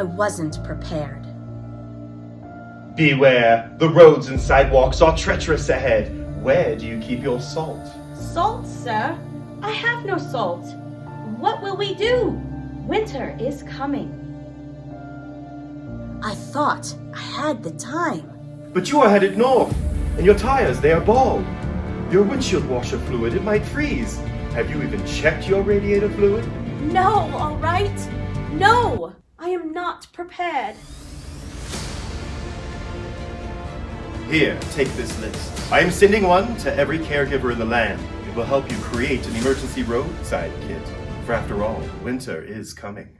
I wasn't prepared. Beware, the roads and sidewalks are treacherous ahead. Where do you keep your salt? Salt, sir? I have no salt. What will we do? Winter is coming. I thought I had the time. But you are headed north, and your tires, they are bald. Your windshield washer fluid, it might freeze. Have you even checked your radiator fluid? No, all right? No, I am not prepared. Here, take this list. I am sending one to every caregiver in the land. It will help you create an emergency roadside kit. For after all, winter is coming.